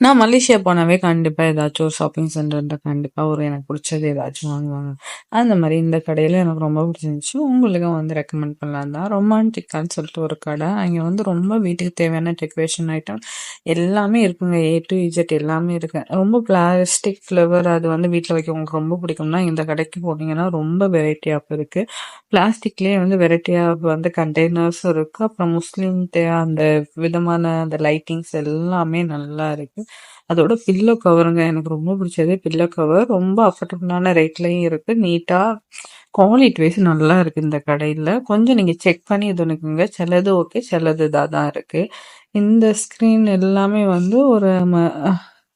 நான் மலேசியா போனாவே கண்டிப்பா ஏதாச்சும் ஒரு ஷாப்பிங் சென்டர்ல கண்டிப்பா ஒரு எனக்கு புடிச்சது ஏதாச்சும் வாங்குவாங்க. அந்த மாரி இந்த கடையில எனக்கு ரொம்ப பிடிச்சிருந்துச்சு. உங்களுக்கும் வந்து ரெக்கமெண்ட் பண்ணலான்னு தான். ரொமான்டிக்கான்னு சொல்லிட்டு ஒரு கடை. அங்க வந்து ரொம்ப வீட்டுக்கு தேவையான டெக்கரேஷன் ஐட்டம் எல்லாமே இருக்குங்க. ஏ டூ இசட் எல்லாமே இருக்கு. ரொம்ப பிளாஸ்டிக் ஃப்ளவர் அது வந்து வீட்ல வைக்க உங்களுக்கு ரொம்ப பிடிக்கும்னா, இந்த கடைக்கு போனீங்கன்னா ரொம்ப வெரைட்டி ஆப் இருக்கு. பிளாஸ்டிக்லயே வந்து வெரைட்டி ஆப் வந்து கண்டெய்னர்ஸ் இருக்கு. அப்புறம் முஸ்லீம் அந்த விதமான அந்த லைட்டிங்ஸ் எல்லாமே நல்லா இருக்கு. அதோட பில்லோ கவருங்க. எனக்கு ரொம்ப பிடிச்சதே பில்லோ கவர். ரொம்ப அஃபோர்டபுளான ரேட்லயும் இருக்கு. நீட்டா குவாலிட்டி வைஸ் நல்லா இருக்கு இந்த கடையில. கொஞ்சம் நீங்க செக் பண்ணி இது பண்ணிக்கோங்க. சிலது ஓகே, சிலது இதா தான் இருக்கு. இந்த ஸ்க்ரீன் எல்லாமே வந்து ஒரு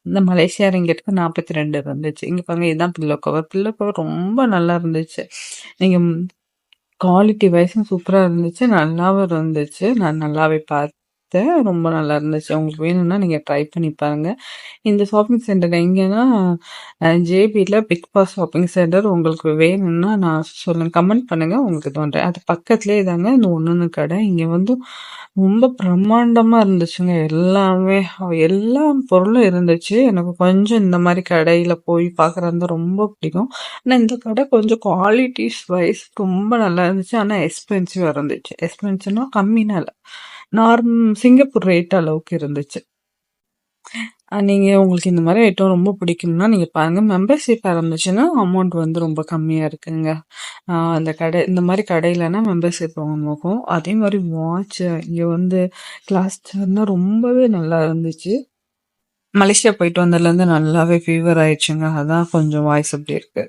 இந்த மலேசியா ரிங்கிட்க்கு 42 இருந்துச்சு. இங்க பாருங்க இதுதான் பில்லோ கவர். பில்லோ கவர் ரொம்ப நல்லா இருந்துச்சு. நீங்க குவாலிட்டி வைஸும் சூப்பரா இருந்துச்சு. நல்லாவும் இருந்துச்சு. நான் நல்லாவே பார்த்தேன். ரொம்ப நல்லா இருந்துச்சு. உங்களுக்கு வேணும்னா நீங்க ட்ரை பண்ணி பாருங்க. இந்த ஷாப்பிங் சென்டர் எங்கன்னா, ஜேபில பிக் பாஸ் ஷாப்பிங் சென்டர் உங்களுக்கு வேணும்னா நான் சொல்லுங்க. கமெண்ட் பண்ணுங்க. உங்களுக்கு தோன்றேன். அது பக்கத்திலேயே தாங்க இந்த ஒண்ணொண்ணு கடை. இங்க வந்து ரொம்ப பிரம்மாண்டமா இருந்துச்சுங்க. எல்லாமே எல்லா பொருளும் இருந்துச்சு. எனக்கு கொஞ்சம் இந்த மாரி கடையில போய் பார்க்குறது ரொம்ப பிடிக்கும். ஆனா இந்த கடை கொஞ்சம் குவாலிட்டிஸ் வைஸ் ரொம்ப நல்லா இருந்துச்சு. ஆனா எக்ஸ்பென்சிவா இருந்துச்சு. எக்ஸ்பென்சிவ்னா கம்மினா இல்ல. சிங்கப்பூர் ரேட் அளவுக்கு இருந்துச்சு. நீங்க உங்களுக்கு இந்த மாரி ஐட்டம் ரொம்ப பிடிக்கும்னா, நீங்க பாருங்க. மெம்பர்ஷிப் இருந்துச்சுன்னா, அமௌண்ட் வந்து ரொம்ப கம்மியா இருக்குங்க. அந்த கடை இந்த மாரி கடையிலனா மெம்பர்ஷிப் வாங்குவோம். அதே மாரி வாட்ச் இங்க வந்து கிளாஸ் சேர்னா ரொம்பவே நல்லா இருந்துச்சு. மலேசியா போயிட்டு வந்ததுலேருந்து நல்லாவே ஃபீவர் ஆயிடுச்சுங்க. அதான் கொஞ்சம் வாய்ஸ் அப்படி இருக்கு.